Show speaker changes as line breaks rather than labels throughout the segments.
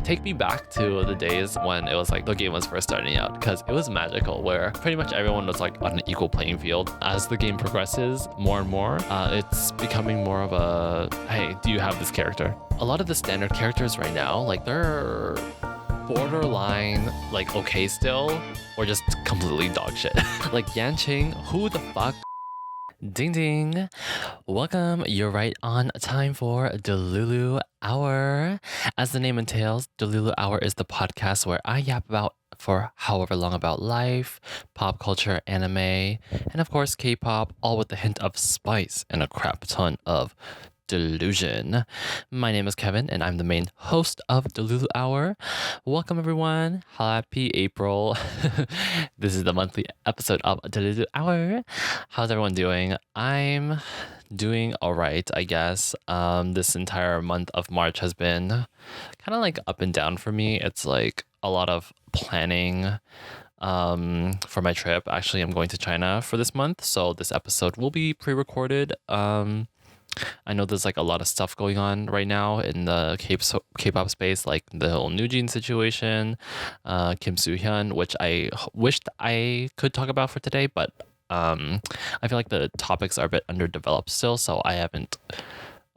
take me back to the days when it was like the game was first starting out, because it was magical where pretty much everyone was like on an equal playing field. As the game progresses more and more, it's becoming more of a, hey, do you have this character? A lot of the standard characters right now, like they're borderline like okay still, or just completely dog shit. Like Yanqing, who the fuck? Ding ding! Welcome, you're right on time for Delulu Hour. As the name entails, Delulu Hour is the podcast where I yap about for however long about life, pop culture, anime, and of course K-pop, all with a hint of spice and a crap ton of delusion. My name is Kevin and I'm the main host of Delulu Hour. Welcome everyone. Happy April. This is the monthly episode of Delulu Hour. How's everyone doing? I'm doing all right, I guess. This entire month of March has been kind of like up and down for me. It's like a lot of planning for my trip. Actually, I'm going to China for this month, so this episode will be pre-recorded. I know there's like a lot of stuff going on right now in the K-pop space, like the whole New Jeans situation, Kim Soo-hyun, which I wished I could talk about for today, but I feel like the topics are a bit underdeveloped still, so I haven't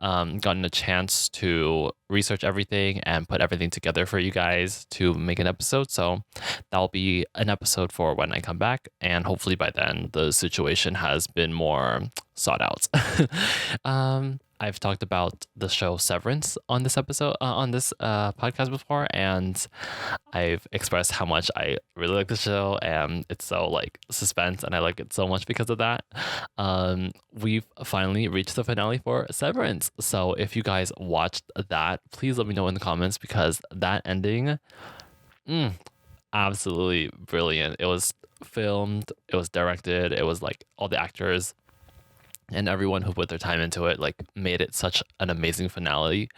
gotten a chance to research everything and put everything together for you guys to make an episode. So that'll be an episode for when I come back, and hopefully by then the situation has been more sought out. I've talked about the show Severance on this episode, on this podcast before, and I've expressed how much I really like the show, and it's so like suspense, and I like it so much because of that. We've finally reached the finale for Severance, so if you guys watched that, please let me know in the comments, because that ending, absolutely brilliant. It was filmed, it was directed, it was like all the actors and everyone who put their time into it like made it such an amazing finale.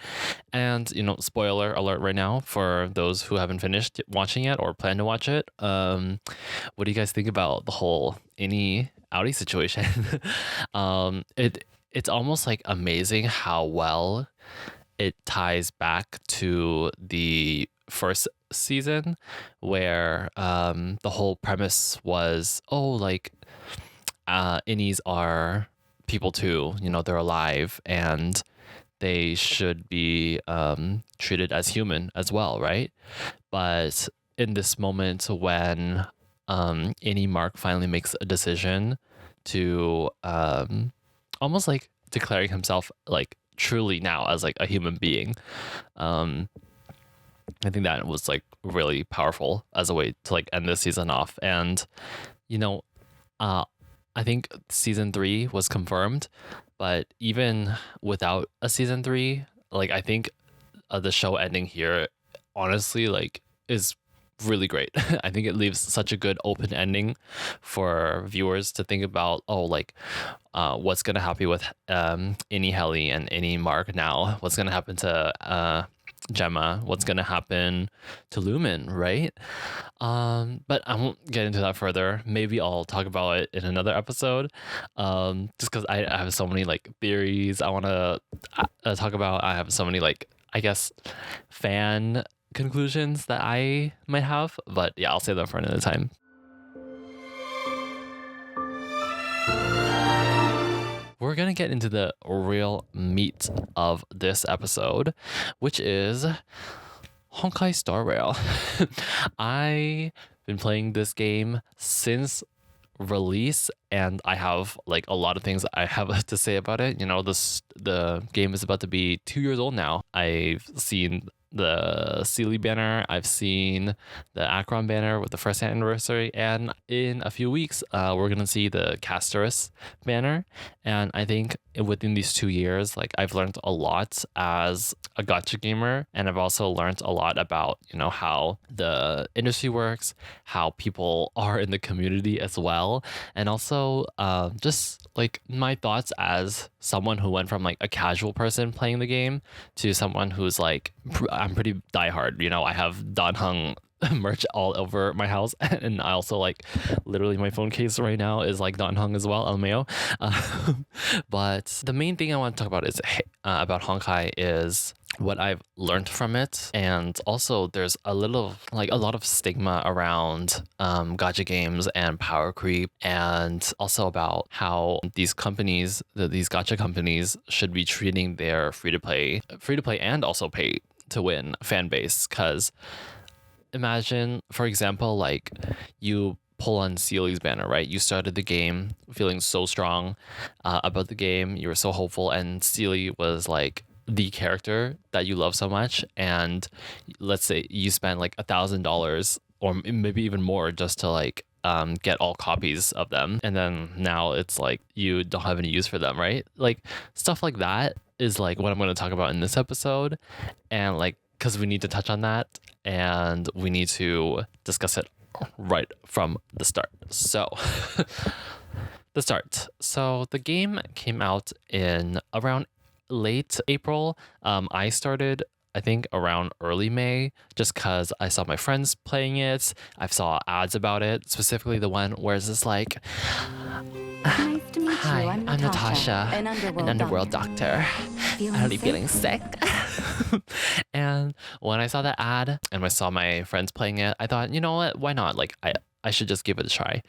And spoiler alert right now for those who haven't finished watching it or plan to watch it. What do you guys think about the whole Innie Audi situation? It's almost like amazing how well it ties back to the first season, where the whole premise was, Innies are people too, they're alive and they should be treated as human as well, right? But in this moment when Innie Mark finally makes a decision to almost like declaring himself like truly now as like a human being, I think that was like really powerful as a way to like end this season off. And I think season 3 was confirmed, but even without a season 3, like I think the show ending here honestly like is really great. I think it leaves such a good open ending for viewers to think about, what's gonna happen with Innie Helly and Innie Mark now? What's gonna happen to Gemma? What's gonna happen to Lumen, right? But I won't get into that further. Maybe I'll talk about it in another episode, just because I have so many like theories I want to talk about. I have so many like, I guess, fan conclusions that I might have, but yeah, I'll save them for another time. We're going to get into the real meat of this episode, which is Honkai Star Rail. I've been playing this game since release, and I have like a lot of things I have to say about it. The game is about to be 2 years old now. I've seen the Sealy banner, I've seen the Akron banner with the first anniversary, and in a few weeks we're gonna see the Casterus banner. And I think within these 2 years, like I've learned a lot as a gacha gamer, and I've also learned a lot about how the industry works, how people are in the community as well, and also just like my thoughts as someone who went from like a casual person playing the game to someone who's like I'm pretty diehard. I have Dan Heng merch all over my house, and I also like literally my phone case right now is like Dan Heng as well, LMAO. But the main thing I want to talk about is about Honkai is what I've learned from it. And also there's a lot of stigma around gacha games and power creep, and also about how these companies, these gacha companies, should be treating their free to play and also pay to win fan base. Because imagine, for example, like you pull on Sealy's banner, right? You started the game feeling so strong about the game. You were so hopeful, and Sealy was like the character that you love so much. And let's say you spent like $1,000 or maybe even more just to like get all copies of them, and then now it's like you don't have any use for them, right? Like stuff like that is like what I'm going to talk about in this episode, and like because we need to touch on that and we need to discuss it right from the start. So, the start. So, the game came out in around late April. I started, I think, around early May, just because I saw my friends playing it. I saw ads about it, specifically the one where it's just like,
Nice to meet
hi,
you.
I'm Natasha, an underworld doctor. Are you feeling sick? And when I saw that ad and I saw my friends playing it, I thought, you know what? Why not? Like, I should just give it a try.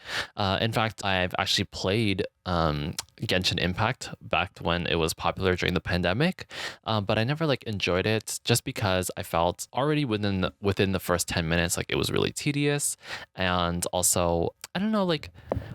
In fact, I've actually played Genshin Impact back when it was popular during the pandemic, but I never like enjoyed it just because I felt already within the first 10 minutes like it was really tedious, and also I don't know like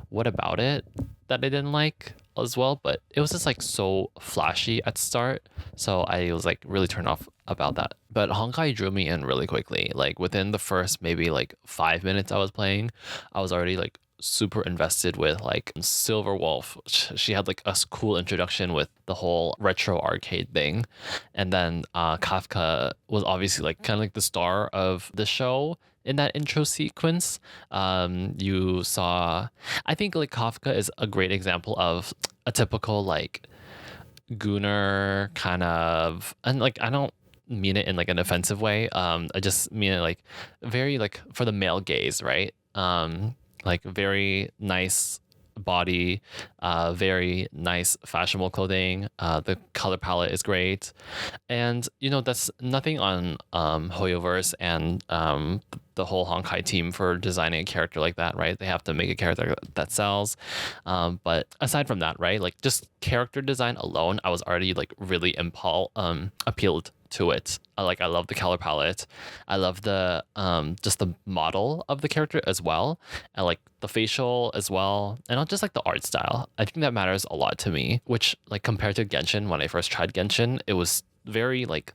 what about it that I didn't like as well, but it was just like so flashy at the start, so I was like really turned off about that. But Honkai drew me in really quickly. Like within the first maybe like 5 minutes I was playing, I was already like super invested with like Silver Wolf. She had like a cool introduction with the whole retro arcade thing, and then Kafka was obviously like kind of like the star of the show in that intro sequence. You saw, I think like Kafka is a great example of a typical like gooner kind of, and like I don't mean it in like an offensive way. I just mean it like very like for the male gaze, right? Like very nice body, very nice fashionable clothing. The color palette is great, and you know that's nothing on Hoyoverse and the whole Honkai team for designing a character like that, right? They have to make a character that sells. But aside from that, right, like just character design alone, I was already like really appealed to it. I love the color palette. I love the just the model of the character as well. I like the facial as well, and not just like the art style. I think that matters a lot to me. Which like compared to Genshin, when I first tried Genshin, it was very like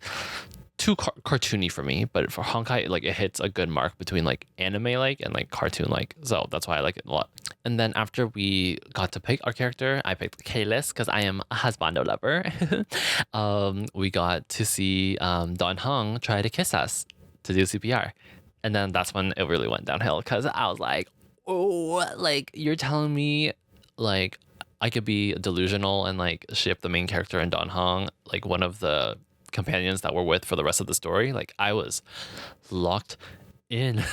too cartoony for me, but for Honkai, like it hits a good mark between like anime like and like cartoon like. So that's why I like it a lot. And then after we got to pick our character, I picked Kalis because I am a husbando lover. We got to see Don Hung try to kiss us to do CPR. And then that's when it really went downhill because I was like, oh, like you're telling me like I could be delusional and like ship the main character and Don Hung, like one of the companions that we're with for the rest of the story. Like I was locked in.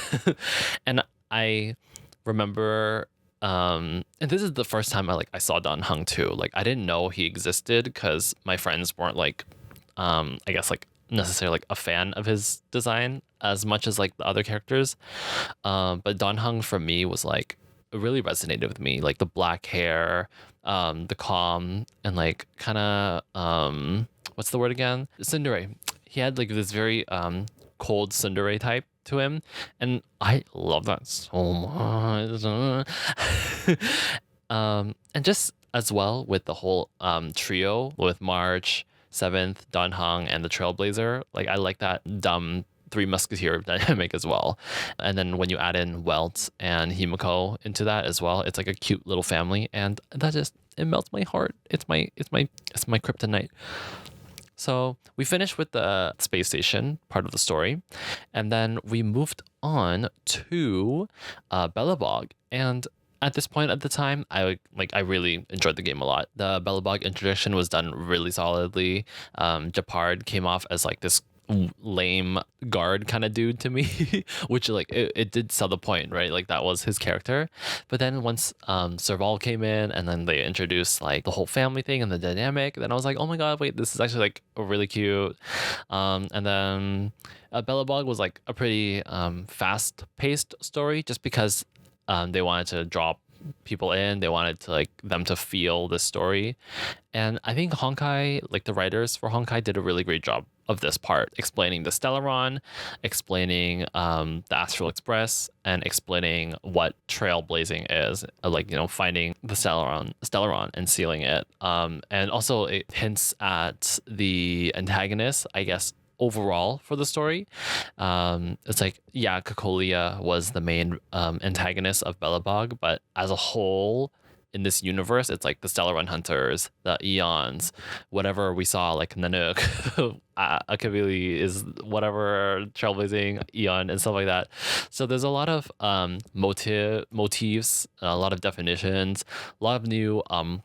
And I remember and this is the first time I saw Don Hung too. Like I didn't know he existed because my friends weren't like I guess like necessarily like a fan of his design as much as like the other characters. But Don Hung for me was like it really resonated with me. Like the black hair, the calm, and like kind of what's the word again? Tsundere. He had like this very cold tsundere type to him, and I love that so much. And just as well with the whole trio with March, Seventh, Don Hung, and the Trailblazer. Like I like that dumb Three Musketeer dynamic as well. And then when you add in Welt and Himiko into that as well, it's like a cute little family, and that just it melts my heart. It's my kryptonite. So we finished with the space station part of the story, and then we moved on to Belobog. And at this point at the time, I really enjoyed the game a lot. The Belobog introduction was done really solidly. Japard came off as like this lame guard kind of dude to me, which like it did sell the point, right? Like that was his character. But then once Serval came in and then they introduced like the whole family thing and the dynamic, then I was like, oh my god, wait, this is actually like really cute. And then Bellabog was like a pretty fast-paced story, just because they wanted to draw people in. They wanted to like them to feel the story, and I think Honkai, like the writers for Honkai, did a really great job of this part, explaining the Stellaron, explaining the Astral Express, and explaining what trailblazing is, like, you know, finding the Stellaron and sealing it. And also it hints at the antagonist, I guess, overall for the story. It's like, yeah, Cocolia was the main antagonist of Bellabog, but as a whole in this universe, it's like the Stellaron Hunters, the Eons, whatever we saw, like Nanook, Akavili is whatever trailblazing Eon and stuff like that. So there's a lot of motifs, a lot of definitions, a lot of new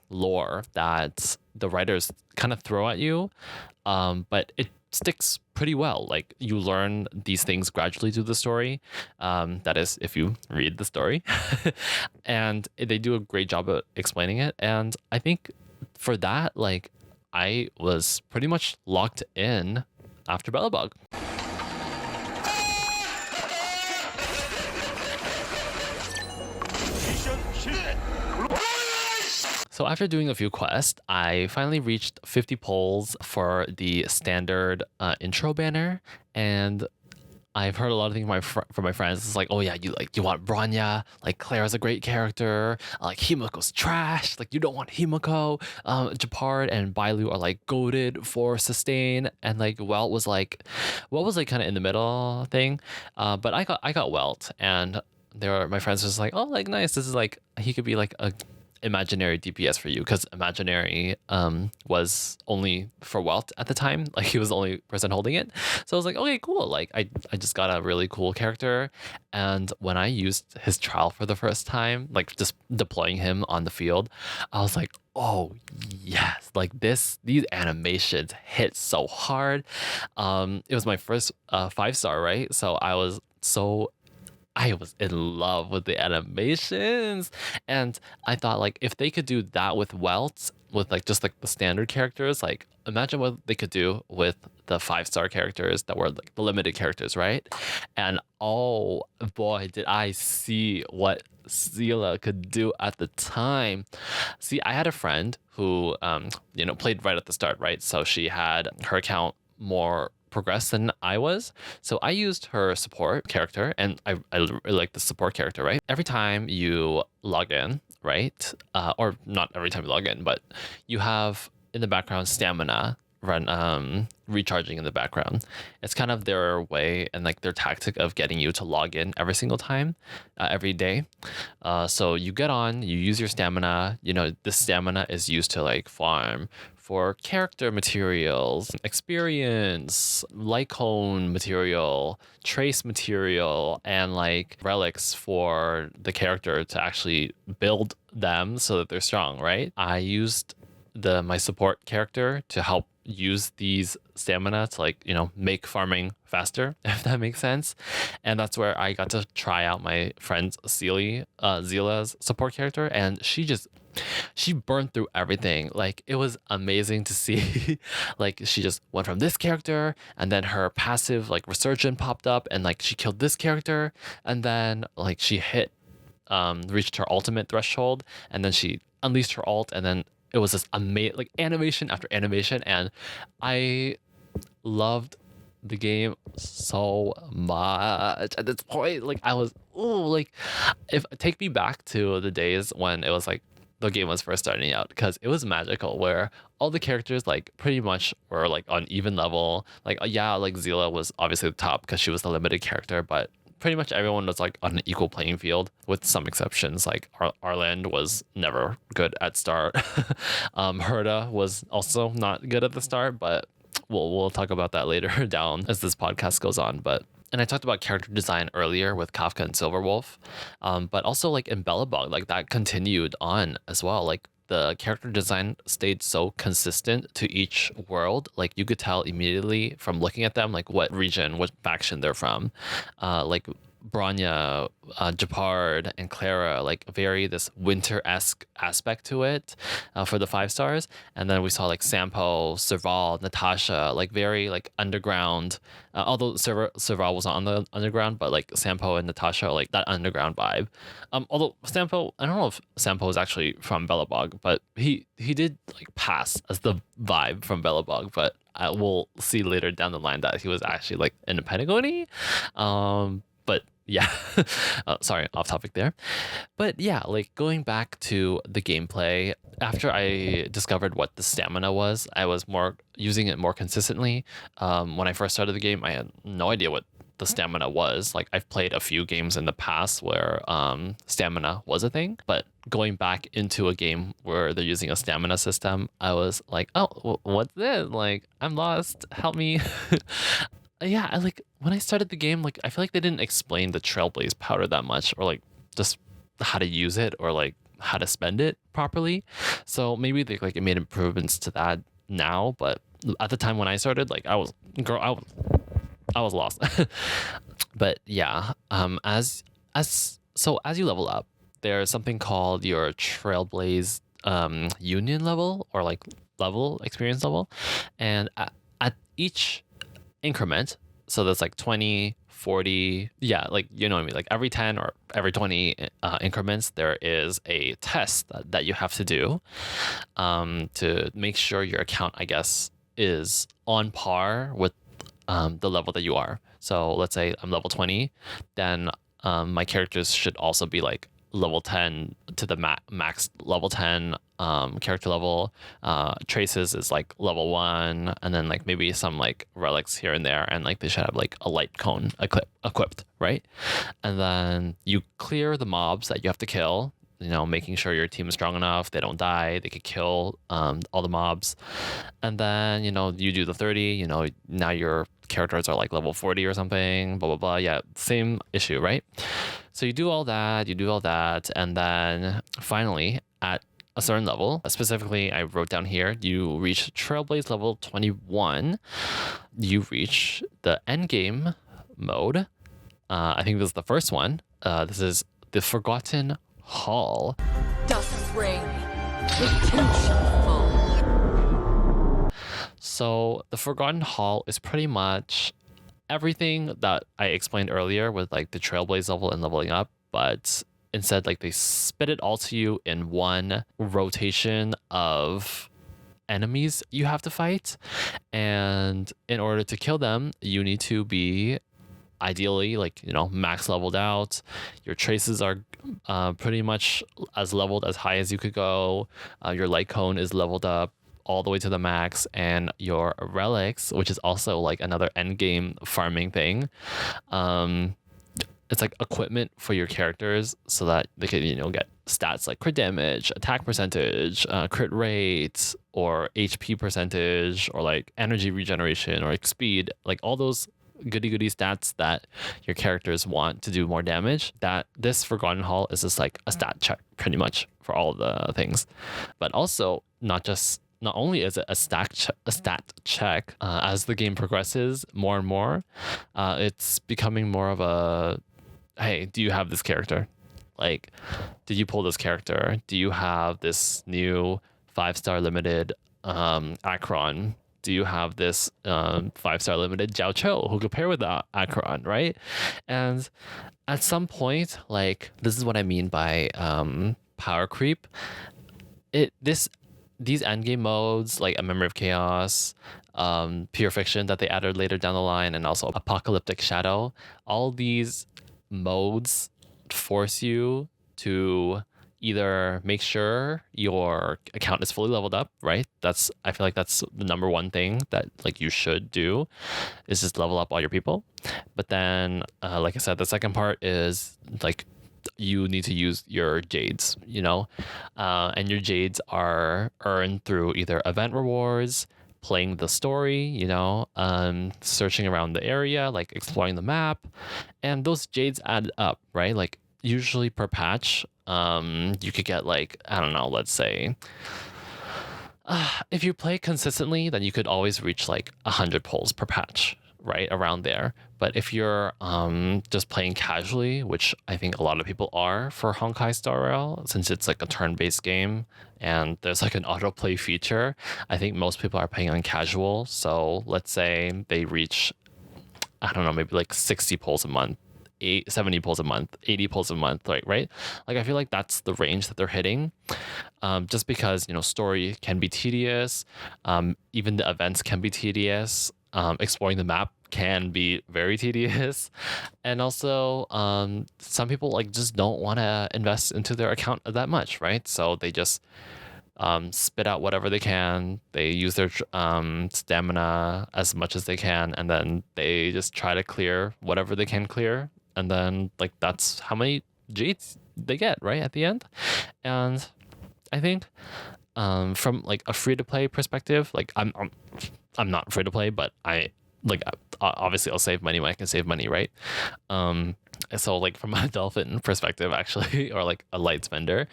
lore that the writers kind of throw at you, but it sticks pretty well. Like you learn these things gradually through the story. That is, if you read the story, and they do a great job of explaining it. And I think for that, like I was pretty much locked in after Bellabog. So after doing a few quests, I finally reached 50 polls for the standard intro banner, and I've heard a lot of things from my friends. It's like, oh yeah, you want Bronya, like Claire's a great character, like Himoko's trash, like you don't want Himiko. Japard and Bailu are like goated for sustain, and like Welt was like kind of in the middle thing, but I got Welt, and my friends was like, oh, like nice, this is like he could be like a imaginary DPS for you, because imaginary was only for Welt at the time, like he was the only person holding it. So I was like, okay, cool, like I just got a really cool character. And when I used his trial for the first time, like just deploying him on the field, I was like, oh yes, like these animations hit so hard. It was my first 5-star, right? So I was in love with the animations, and I thought like if they could do that with Welt, with like just like the standard characters, like imagine what they could do with the 5-star characters that were like the limited characters, right? And oh boy, did I see what Zila could do at the time. See, I had a friend who played right at the start, right? So she had her account more progressed than I was. So I used her support character, and I really like the support character, right? Every time you log in, right? Or not every time you log in, but you have in the background stamina run recharging in the background. It's kind of their way and like their tactic of getting you to log in every single time, every day. So you get on, you use your stamina. You know, the stamina is used to like farm for character materials, experience, Lycone material, trace material, and like relics for the character to actually build them so that they're strong, right? I used my support character to help use these stamina to like, make farming faster, if that makes sense. And that's where I got to try out my friend Zila's support character, and she burned through everything. Like it was amazing to see. Like she just went from this character, and then her passive like resurgent popped up, and like she killed this character, and then like she reached her ultimate threshold, and then she unleashed her ult, and then it was this amazing like animation after animation, and I loved the game so much at this point. Like I was, like if take me back to the days when it was like the game was first starting out, because it was magical where all the characters like pretty much were like on even level. Like yeah, like Zila was obviously the top because she was the limited character, but pretty much everyone was like on an equal playing field, with some exceptions. Like Arland was never good at start. Herda was also not good at the start, but we'll talk about that later down as this podcast goes on. And I talked about character design earlier with Kafka and Silverwolf, but also like in Bellabog, like that continued on as well. Like the character design stayed so consistent to each world. Like you could tell immediately from looking at them, like what region, what faction they're from. Like Bronya, Japard, and Clara, like very this winter-esque aspect to it for the 5 stars. And then we saw like Sampo, Serval, Natasha, like very like underground. Although Serval was not on the underground, but like Sampo and Natasha are like that underground vibe. Although Sampo, I don't know if Sampo is actually from Belobog, but he did like pass as the vibe from Belobog, but I will see later down the line that he was actually like in the Pentagon. But yeah, sorry, off topic there. But yeah, like going back to the gameplay, after I discovered what the stamina was, I was more using it more consistently. When I first started the game, I had no idea what the stamina was. Like I've played a few games in the past where stamina was a thing, but going back into a game where they're using a stamina system, I was like, oh, what's this? Like I'm lost. Help me. Yeah, I like when I started the game, like I feel like they didn't explain the Trailblaze powder that much, or like just how to use it, or like how to spend it properly. So maybe they like made improvements to that now, but at the time when I started, like I was lost. But yeah, as you level up, there's something called your Trailblaze union level, or like experience level, and at each increment, so that's like 20, 40, yeah, like you know what I mean, like every 10 or every 20 increments there is a test that you have to do to make sure your account, I guess, is on par with the level that you are. So let's say I'm level 20, then my characters should also be like level 10 to the max level 10 character level. Traces is like level 1, and then like maybe some like relics here and there, and like they should have like a light cone equipped, right? And then you clear the mobs that you have to kill, you know, making sure your team is strong enough, they don't die, they could kill all the mobs. And then, you know, you do the 30, you know, now your characters are like level 40 or something, blah, blah, blah. Yeah, same issue, right? So you do all that, and then finally at a certain level, specifically I wrote down here, you reach Trailblaze level 21, you reach the endgame mode. I think this is the first one. This is the Forgotten Hall.
Dust rain, it too shall fall.
So the Forgotten Hall is pretty much everything that I explained earlier with like the Trailblaze level and leveling up, but instead like they spit it all to you in one rotation of enemies you have to fight. And in order to kill them, you need to be ideally like, you know, max leveled out. Your traces are pretty much as leveled as high as you could go. Your light cone is leveled up all the way to the max, and your relics, which is also like another end game farming thing, it's like equipment for your characters so that they can, you know, get stats like crit damage, attack percentage, crit rate, or HP percentage, or like energy regeneration, or like speed, like all those goody stats that your characters want to do more damage. That this Forgotten Hall is just like a stat check pretty much for all the things. But also not only is it a stat check, as the game progresses more and more, it's becoming more of a, hey, do you have this character? Like, did you pull this character? Do you have this new 5-star limited Akron? Do you have this 5-star limited Jiao Cho who could pair with the Akron, right? And at some point, like, this is what I mean by power creep. These endgame modes, like a Memory of Chaos, Pure Fiction that they added later down the line, and also Apocalyptic Shadow, all these modes force you to either make sure your account is fully leveled up, right? I feel like that's the number one thing that like you should do, is just level up all your people. But then, like I said, the second part is like you need to use your jades, you know, and your jades are earned through either event rewards, playing the story, you know, searching around the area, like exploring the map, and those jades add up, right? Like usually per patch, you could get like, I don't know, let's say, if you play consistently, then you could always reach like 100 pulls per patch, right around there. But if you're just playing casually, which I think a lot of people are for Honkai Star Rail, since it's like a turn-based game and there's like an autoplay feature, I think most people are playing on casual. So let's say they reach, I don't know, maybe like 60 pulls a month, 70 pulls a month, 80 pulls a month, right? Like I feel like that's the range that they're hitting. Just because, story can be tedious, even the events can be tedious, exploring the map can be very tedious, and also some people like just don't want to invest into their account that much, right? So they just spit out whatever they can. They use their stamina as much as they can, and then they just try to clear whatever they can clear, and then like that's how many jades they get right at the end. And I think from like a free to play perspective, like I'm not free to play, but I like obviously I'll save money when I can save money, right? So like from a dolphin perspective, actually, or like a light spender.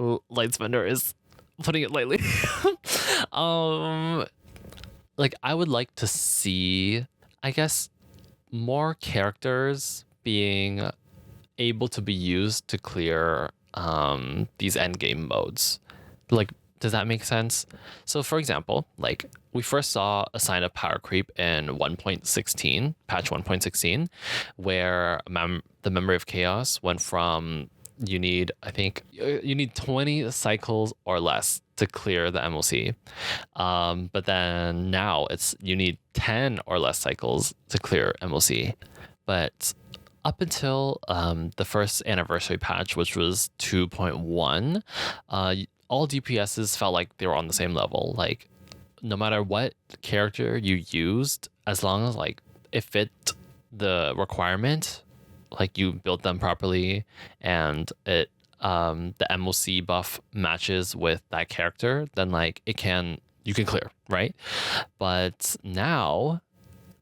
Ooh, light spender is putting it lightly. Like I would like to see, I guess, more characters being able to be used to clear these end game modes. Like, does that make sense? So for example, like we first saw a sign of Powercreep in 1.16, patch 1.16, where the Memory of Chaos went from you need 20 cycles or less to clear the MLC. But then now you need 10 or less cycles to clear MLC. But up until the first anniversary patch, which was 2.1, all DPSs felt like they were on the same level. Like no matter what character you used, as long as like it fit the requirement, like you built them properly and it the MOC buff matches with that character, then like you can clear, right? But now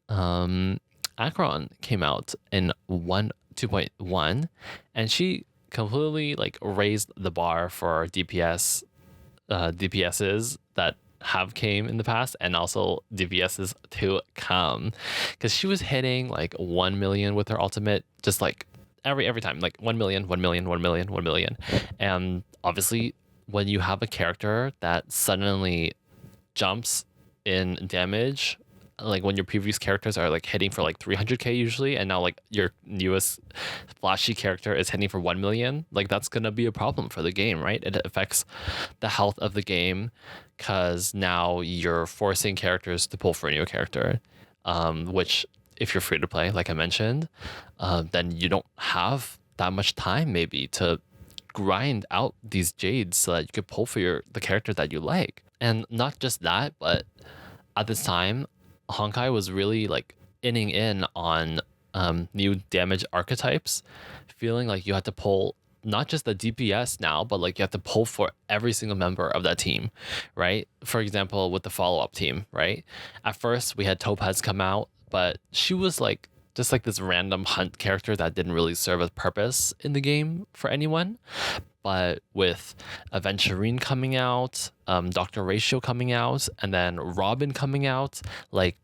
Akron came out in 2.1, and she completely like raised the bar for DPSs that have came in the past, and also DPSs to come, because she was hitting like 1 million with her ultimate, just like every time, like 1 million, 1 million, 1 million, 1 million. And obviously when you have a character that suddenly jumps in damage, like when your previous characters are like hitting for like 300k usually, and now like your newest flashy character is hitting for 1 million, like that's gonna be a problem for the game, right? It affects the health of the game, because now you're forcing characters to pull for a new character, which if you're free to play, like I mentioned, then you don't have that much time maybe to grind out these jades so that you could pull for the character that you like. And not just that, but at this time Honkai was really like inning in on new damage archetypes, feeling like you had to pull not just the DPS now, but like you have to pull for every single member of that team, right? For example, with the follow-up team, right? At first we had Topaz come out, but she was like just like this random hunt character that didn't really serve a purpose in the game for anyone. But with Aventurine coming out, Dr. Ratio coming out, and then Robin coming out, like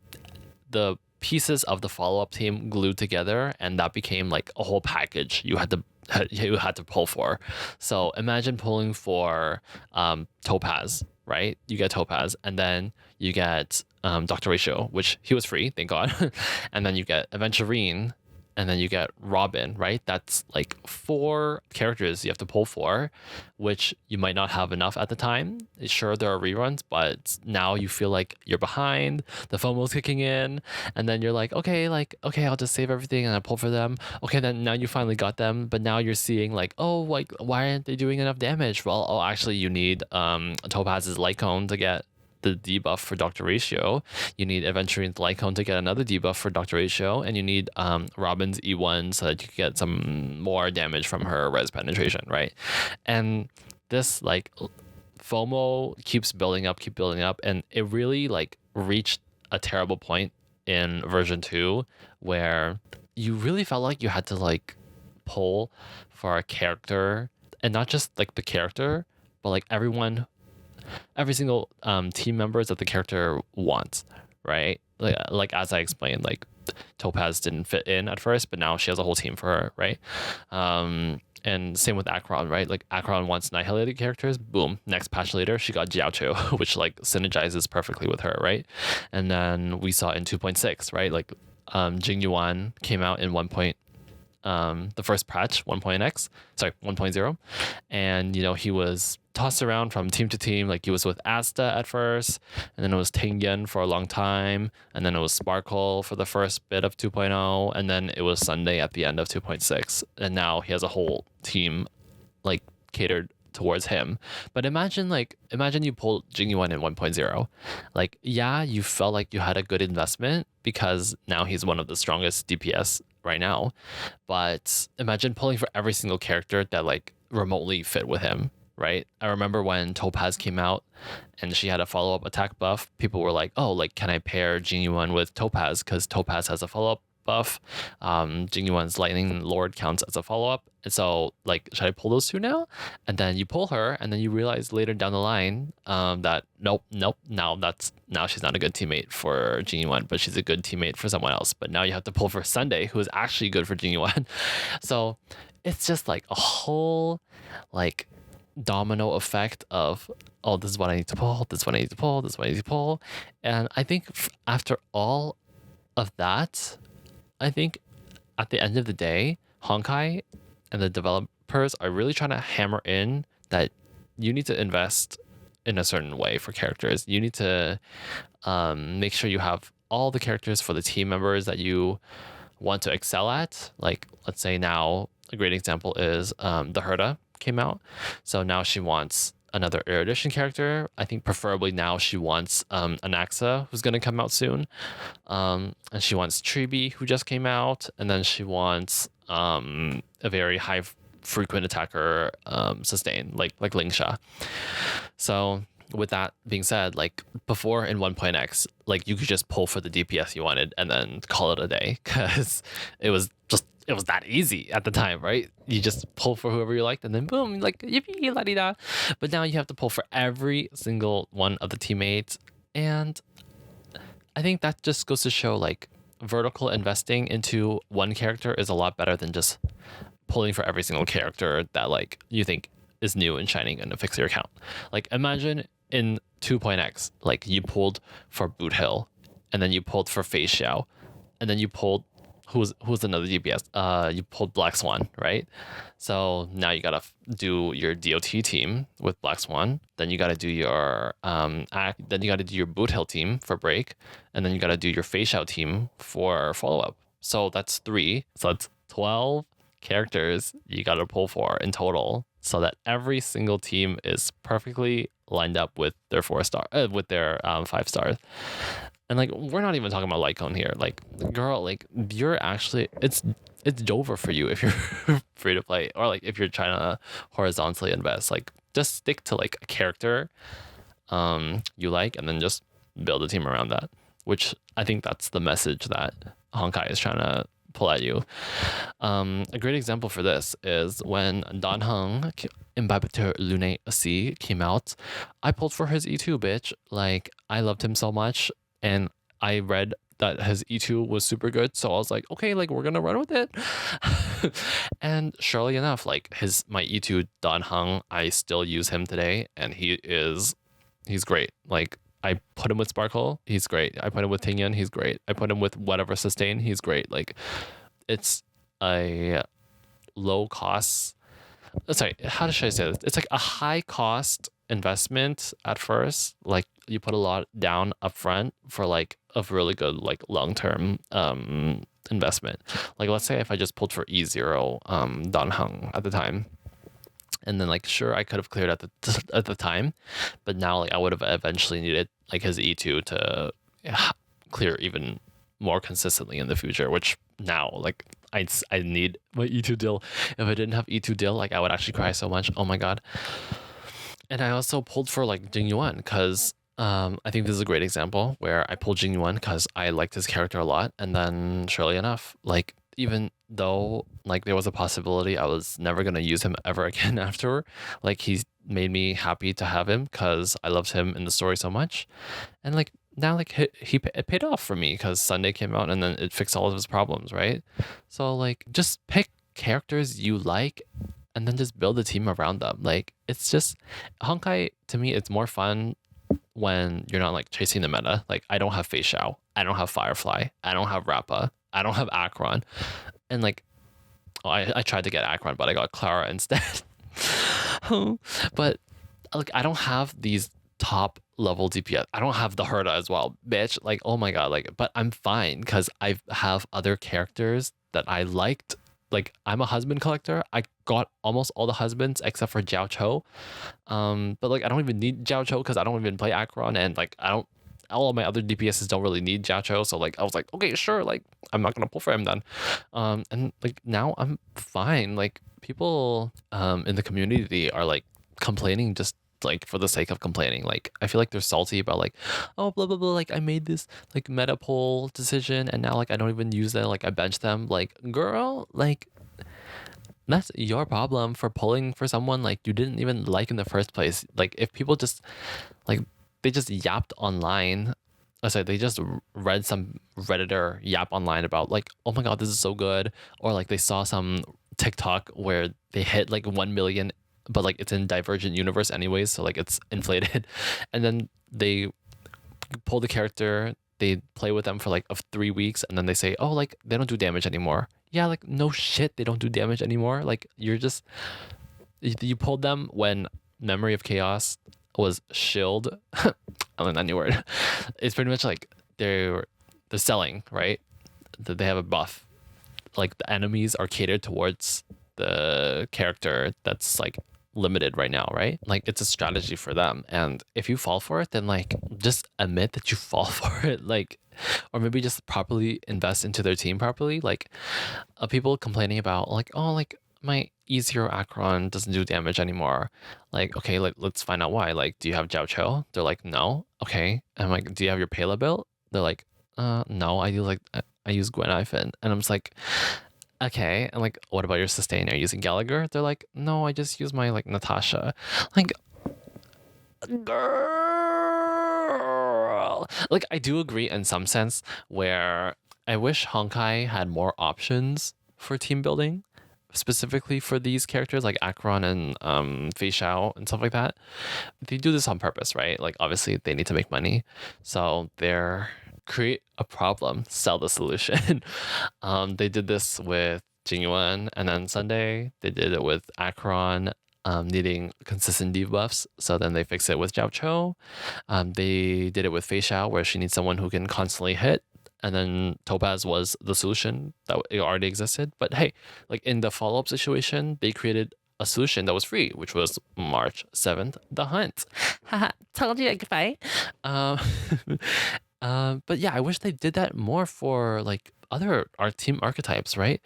the pieces of the follow-up team glued together, and that became like a whole package you had to pull for. So imagine pulling for Topaz, right? You get Topaz, and then you get Dr. Ratio, which he was free, thank God. And then you get Aventurine, and then you get Robin, right? That's like 4 characters you have to pull for, which you might not have enough at the time. Sure, there are reruns, but now you feel like you're behind, the FOMO's kicking in, and then you're like, okay, I'll just save everything and I pull for them. Okay, then now you finally got them, but now you're seeing like, oh, like why aren't they doing enough damage? Well, oh, actually you need Topaz's Light Cone to get the debuff for Dr. Ratio. You need Aventurine's Light Cone to get another debuff for Dr. Ratio, and you need Robin's E1 so that you can get some more damage from her res penetration, right? And this like FOMO keeps building up, and it really like reached a terrible point in version 2 where you really felt like you had to like pull for a character, and not just like the character, but like every single team members that the character wants, right? Like as I explained, like Topaz didn't fit in at first, but now she has a whole team for her, right? And same with Akron, right? Like Akron wants annihilated characters. Boom. Next patch later, she got Jiaochu, which like synergizes perfectly with her, right? And then we saw in 2.6, right? Like Jing Yuan came out in the first patch 1.0, and he was tossed around from team to team. Like he was with Asta at first, and then it was Tingyan for a long time, and then it was Sparkle for the first bit of 2.0, and then it was Sunday at the end of 2.6, and now he has a whole team like catered towards him. But imagine you pulled Jing Yuan in 1.0. Like, yeah, you felt like you had a good investment because now he's one of the strongest DPS right now. But imagine pulling for every single character that like remotely fit with him, right? I remember when Topaz came out and she had a follow-up attack buff, people were like, oh, like, can I pair Jing Yuan with Topaz? Because Topaz has a follow-up buff. Jing Yuan's Lightning Lord counts as a follow-up. And so, like, should I pull those two now? And then you pull her, and then you realize later down the line that nope, now she's not a good teammate for Jing Yuan, but she's a good teammate for someone else. But now you have to pull for Sunday, who is actually good for Jing Yuan. So it's just like a whole like domino effect of, oh, this is what I need to pull, this is what I need to pull, this is what I need to pull. And I think after all of that, I think at the end of the day, Honkai and the developers are really trying to hammer in that you need to invest in a certain way for characters. You need to make sure you have all the characters for the team members that you want to excel at. Like, let's say now a great example is the Herda came out. So now she wants another erudition character. I think preferably now she wants Anaxa, who's going to come out soon. And she wants Tribi, who just came out. And then she wants a very high frequent attacker sustain, like Lingsha. So with that being said, like before in 1.x, like you could just pull for the DPS you wanted and then call it a day, because it was that easy at the time, right? You just pull for whoever you liked and then boom, like yippee la di da. But now you have to pull for every single one of the teammates, and I think that just goes to show like vertical investing into one character is a lot better than just pulling for every single character that like you think is new and shining and to fix your account. Like imagine in 2.x, like you pulled for Boot Hill, and then you pulled for Fei Xiao, and then you pulled who's another DPS? You pulled Black Swan, right? So now you gotta do your DOT team with Black Swan. Then you gotta do your then you gotta do your Boot Hill team for break, and then you gotta do your Fei Xiao team for follow up. So that's 3. So that's 12 characters you gotta pull for in total, so that every single team is perfectly lined up with their 5 stars. And like we're not even talking about Lycone here. Like girl, like you're actually it's over for you if you're free to play, or like if you're trying to horizontally invest. Like just stick to like a character you like, and then just build a team around that. Which I think that's the message that Honkai is trying to pull at you. A great example for this is when Dan Heng Imbibitor Lune C came out. I pulled for his E2, bitch. Like I loved him so much. And I read that his E2 was super good, so I was like, okay, like we're gonna run with it. And surely enough, like my E2 Dan Heng, I still use him today, and he's great. Like I put him with Sparkle, he's great. I put him with Tingyan, he's great. I put him with whatever sustain, he's great. Like it's a low cost. Sorry, how should I say this? It's like a high cost investment at first. Like you put a lot down up front for like a really good like long-term investment. Like let's say if I just pulled for E0 Dan Heng at the time, and then like sure I could have cleared at the time, but now like I would have eventually needed like his E2 to clear even more consistently in the future, which now like I need my E2 deal. If I didn't have E2 deal, like I would actually cry so much. Oh my god. And I also pulled for like Jing Yuan because I think this is a great example where I pulled Jing Yuan because I liked his character a lot, and then surely enough, like even though like there was a possibility I was never gonna use him ever again after, like he's made me happy to have him because I loved him in the story so much, and like now like it paid off for me because Sunday came out and then it fixed all of his problems, right? So like just pick characters you like and then just build a team around them. Like it's just Honkai to me it's more fun when you're not like chasing the meta. Like I don't have Fei Xiao, I don't have Firefly, I don't have Rappa, I don't have Akron, and like I tried to get Akron, but I got Clara instead. But like I don't have these top level DPS. I don't have the Herda as well, bitch. Like oh my god, like but I'm fine because I have other characters that I liked. Like I'm a husband collector. I got almost all the husbands except for Jiao Cho. But like I don't even need Jiao Cho because I don't even play Akron, and like I don't all of my other DPSs don't really need Jiao Cho. So like I was like, okay, sure, like I'm not gonna pull for him then. And like now I'm fine. Like people in the community are like complaining just like for the sake of complaining. Like I feel like they're salty about like, oh blah blah blah, like I made this like meta poll decision and now like I don't even use it, like I bench them. Like girl, like that's your problem for pulling for someone like you didn't even like in the first place. Like if people just like they just yapped online. I said they just read some Redditor yap online about like, oh my god, this is so good, or like they saw some TikTok where they hit like 1 million, but like it's in Divergent Universe anyways, so like it's inflated, and then they pull the character, they play with them for like of 3 weeks, and then they say, oh like they don't do damage anymore. Yeah, like no shit, they don't do damage anymore. Like you're just you pulled them when Memory of Chaos was shilled. I learned that new word. It's pretty much like they're selling, right? That they have a buff. Like the enemies are catered towards the character that's like limited right now, right? Like it's a strategy for them. And if you fall for it, then like just admit that you fall for it. Like or maybe just properly invest into their team properly. Like people complaining about like, oh like my easier Akron doesn't do damage anymore. Like, okay, like let's find out why. Like, do you have Jiao Cho? They're like, no. Okay. I'm like, do you have your Pela build? They're like, no, I do like I use Gwen Ivan. And I'm just like, okay. And like, what about your sustain? Are you using Gallagher? They're like, no, I just use my like Natasha. Like, girl. Like, I do agree in some sense where I wish Honkai had more options for team building, specifically for these characters like Akron and Fei Xiao and stuff like that. They do this on purpose, right? Like obviously they need to make money, so they're create a problem, sell the solution. They did this with Jingyuan, and then Sunday they did it with Akron. Needing consistent debuffs, so then they fix it with Jiao Cho. They did it with Fei Xiao, where she needs someone who can constantly hit, and then Topaz was the solution that it already existed. But hey, like in the follow-up situation, they created a solution that was free, which was March 7th, the hunt. Haha, told you I could fight. But yeah, I wish they did that more for like other art team archetypes, right?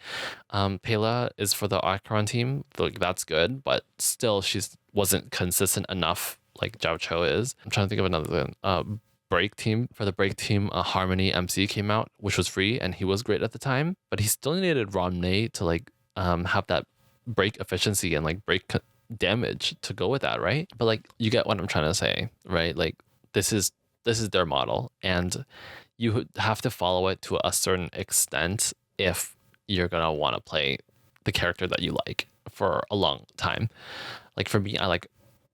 Pela is for the Akron team, like that's good, but still she's wasn't consistent enough like Jiao Cho is. I'm trying to think of another one. Break team, for the break team, Harmony MC came out, which was free, and he was great at the time, but he still needed Romney to like have that break efficiency and like break damage to go with that, right? But like you get what I'm trying to say, right? Like this is their model, and you have to follow it to a certain extent if you're gonna want to play the character that you like for a long time. Like for me, like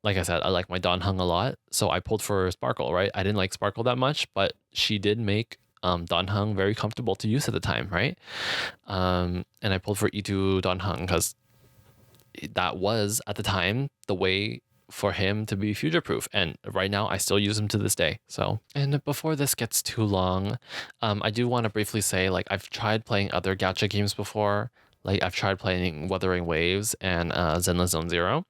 I said, I like my Don Hung a lot, so I pulled for Sparkle, right? I didn't like Sparkle that much, but she did make Don Hung very comfortable to use at the time, right? And I pulled for E2 Don Hung because that was at the time the way for him to be future proof, and right now I still use him to this day. So, and before this gets too long, I do want to briefly say like I've tried playing other gacha games before. Like I've tried playing Wuthering Waves and Zenless Zone Zero,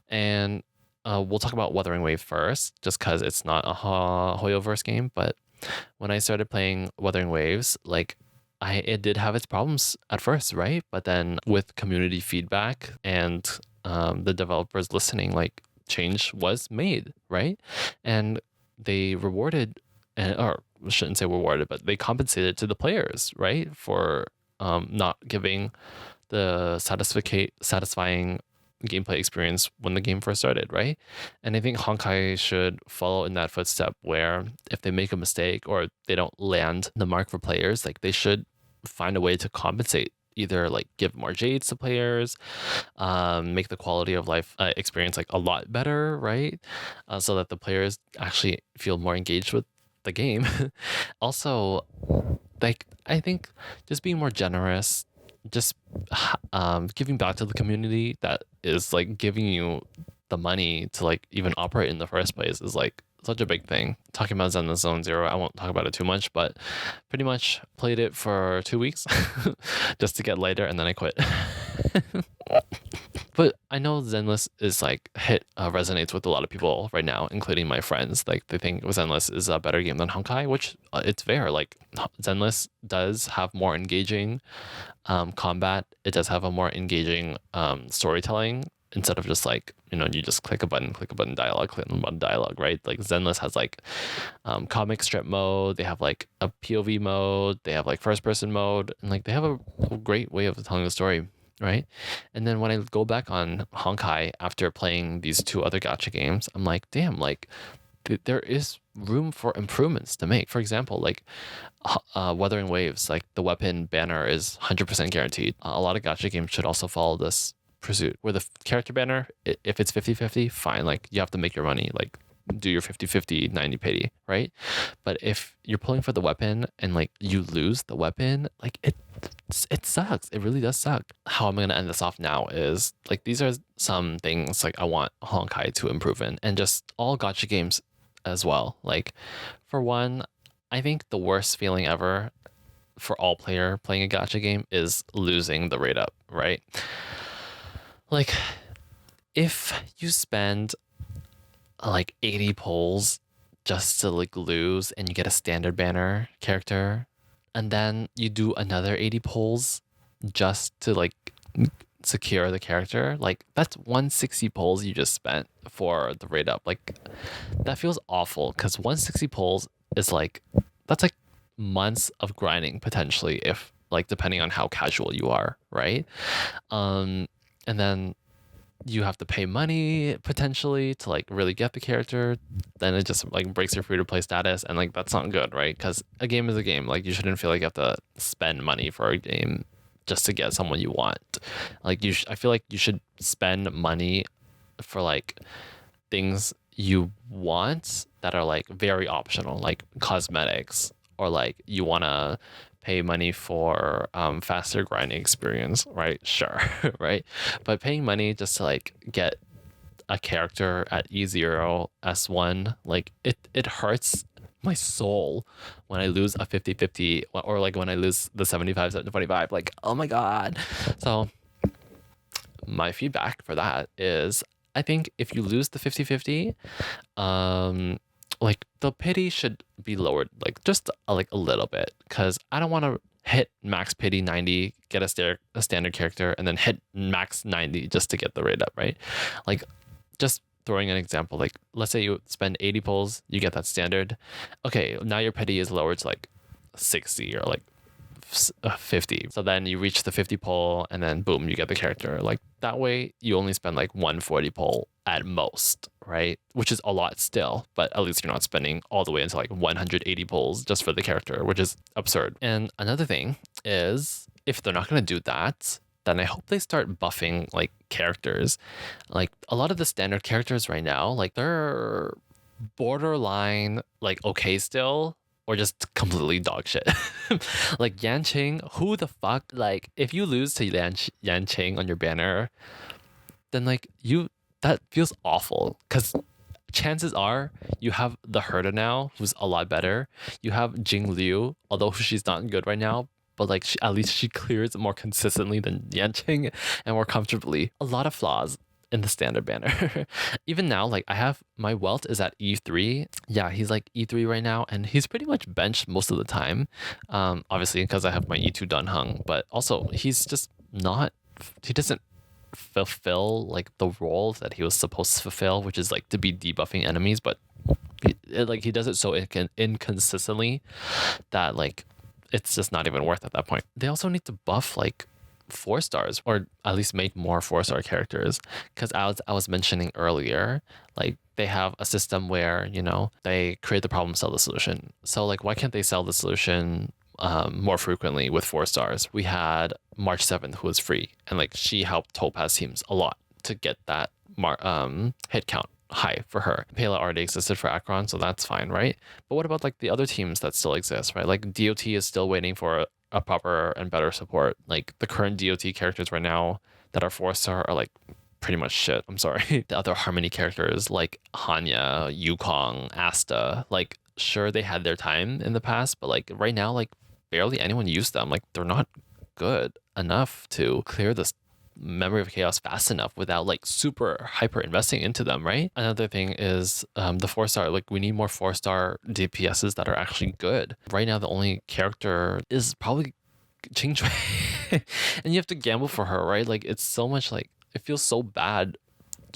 and we'll talk about Wuthering Wave first, just because it's not a Hoyoverse game. But when I started playing Wuthering Waves, like it did have its problems at first, right? But then with community feedback and the developers listening, like change was made, right? And they rewarded, or shouldn't say rewarded, but they compensated to the players, right? For not giving the satisfying gameplay experience when the game first started, right? And I think Honkai should follow in that footstep where if they make a mistake or they don't land the mark for players, like they should find a way to compensate. Either like give more jades to players, make the quality of life experience like a lot better, right? So that the players actually feel more engaged with the game. Also, like I think just being more generous, just giving back to the community that is like giving you the money to like even operate in the first place is like such a big thing. Talking about Zenless Zone Zero, I won't talk about it too much, but pretty much played it for 2 weeks just to get lighter, and then I quit. But I know Zenless is like resonates with a lot of people right now, including my friends. Like they think Zenless is a better game than Honkai, which it's fair. Like Zenless does have more engaging combat. It does have a more engaging storytelling instead of just like, you know, you just click a button dialogue, click a button dialogue, right? Like Zenless has like comic strip mode. They have like a POV mode. They have like first person mode, and like they have a great way of telling the story. Right. And then when I go back on Honkai after playing these 2 other gacha games, I'm like, damn, like there is room for improvements to make. For example, like Wuthering Waves, like the weapon banner is 100% guaranteed. A lot of gacha games should also follow this pursuit where the character banner, if it's 50-50, fine. Like you have to make your money, like do your 50-50, 90-80, right? But if you're pulling for the weapon and like you lose the weapon, like it sucks. It really does suck. How I'm gonna end this off now is like these are some things like I want Honkai to improve in, and just all gacha games as well. Like for one, I think the worst feeling ever for all player playing a gacha game is losing the rate up, right? Like if you spend like 80 pulls just to like lose and you get a standard banner character, and then you do another 80 pulls just to like secure the character, like that's 160 pulls you just spent for the rate up. Like that feels awful because 160 pulls is like, that's like months of grinding potentially, if like depending on how casual you are, right? And then you have to pay money potentially to like really get the character. Then it just like breaks your free to play status, and like that's not good, right? Because a game is a game. Like you shouldn't feel like you have to spend money for a game just to get someone you want. Like I feel like you should spend money for like things you want that are like very optional, like cosmetics, or like you want to pay money for faster grinding experience, right? Sure, right? But paying money just to like get a character at E0 S1, like it hurts my soul when I lose a 50-50, or like when I lose the 75-25, like oh my god. So my feedback for that is I think if you lose the 50-50, like the pity should be lowered, like just like a little bit, because I don't want to hit max pity 90, get a standard character, and then hit max 90 just to get the rate up, right? Like just throwing an example, like let's say you spend 80 pulls, you get that standard. Okay, now your pity is lowered to like 60 or like 50. So then you reach the 50 pull, and then boom, you get the character. Like that way you only spend like 140 pull at most, right? Which is a lot still, but at least you're not spending all the way into like 180 pulls just for the character, which is absurd. And another thing is, if they're not going to do that, then I hope they start buffing like characters. Like a lot of the standard characters right now, like they're borderline like okay still, or just completely dog shit. Like Yanqing, who the fuck? Like if you lose to Yanqing on your banner, then like that feels awful, because chances are you have the Herda now, who's a lot better. You have Jing Liu, although she's not good right now, but like at least she clears more consistently than Yanqing and more comfortably. A lot of flaws in the standard banner. Even now, like I have my Welt is at E3. Yeah, he's like E3 right now, and he's pretty much benched most of the time. Obviously because I have my E2 Dunhung, but also he's just not. He doesn't fulfill like the role that he was supposed to fulfill, which is like to be debuffing enemies, but he does it so inconsistently that like it's just not even worth at that point. They also need to buff like 4 stars, or at least make more 4-star characters, because I was mentioning earlier, like they have a system where, you know, they create the problem, sell the solution. So like, why can't they sell the solution more frequently with 4 stars? We had March 7th, who was free, and like she helped Topaz teams a lot to get that hit count high for her. Pela already existed for Akron, so that's fine, right? But what about like the other teams that still exist, right? Like DOT is still waiting for a proper and better support. Like the current DOT characters right now that are 4-star are like pretty much shit. I'm sorry. The other Harmony characters like Hanya, Yukong, Asta, like sure they had their time in the past, but like right now, like barely anyone used them. Like they're not good enough to clear this memory of chaos fast enough without like super hyper investing into them, right? Another thing is the 4-star. Like we need more 4-star DPSs that are actually good. Right now the only character is probably Ching Chui. And you have to gamble for her, right? Like it's so much, like it feels so bad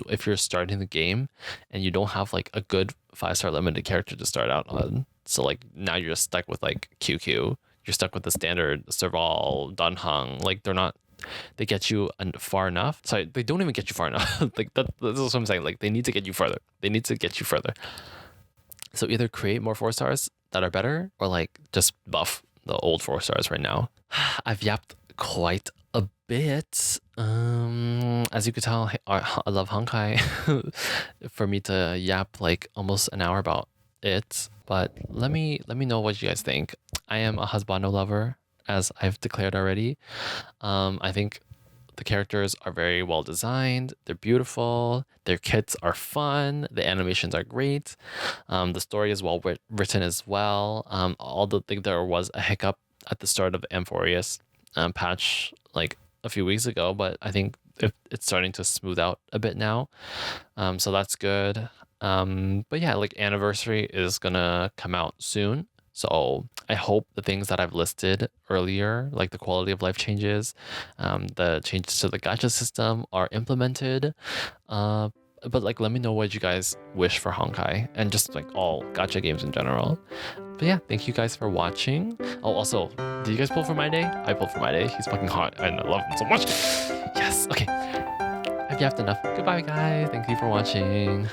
if you're starting the game and you don't have like a good 5-star limited character to start out on. So like now you're just stuck with like QQ. You're stuck with the standard Serval, Dunhung. Like they get you far enough. Sorry, they don't even get you far enough. Like that's what I'm saying. Like they need to get you further. They need to get you further. So either create more 4-stars that are better, or like just buff the old 4-stars right now. I've yapped quite a bit. As you could tell, I love Honkai. For me to yap like almost an hour about it, but let me know what you guys think. I am a husbando lover, as I've declared already. I think the characters are very well designed. They're beautiful. Their kits are fun. The animations are great. The story is well written as well. Although I think there was a hiccup at the start of the Amphorius patch like a few weeks ago, but I think it's starting to smooth out a bit now. So that's good. But yeah, like Anniversary is gonna come out soon. So I hope the things that I've listed earlier, like the quality of life changes, the changes to the gacha system are implemented. But like, let me know what you guys wish for Honkai and just like all gacha games in general. But yeah, thank you guys for watching. Oh, also, did you guys pull for my day? I pulled for my day. He's fucking hot and I love him so much. Yes, okay. I've yapped enough. Goodbye, guys. Thank you for watching.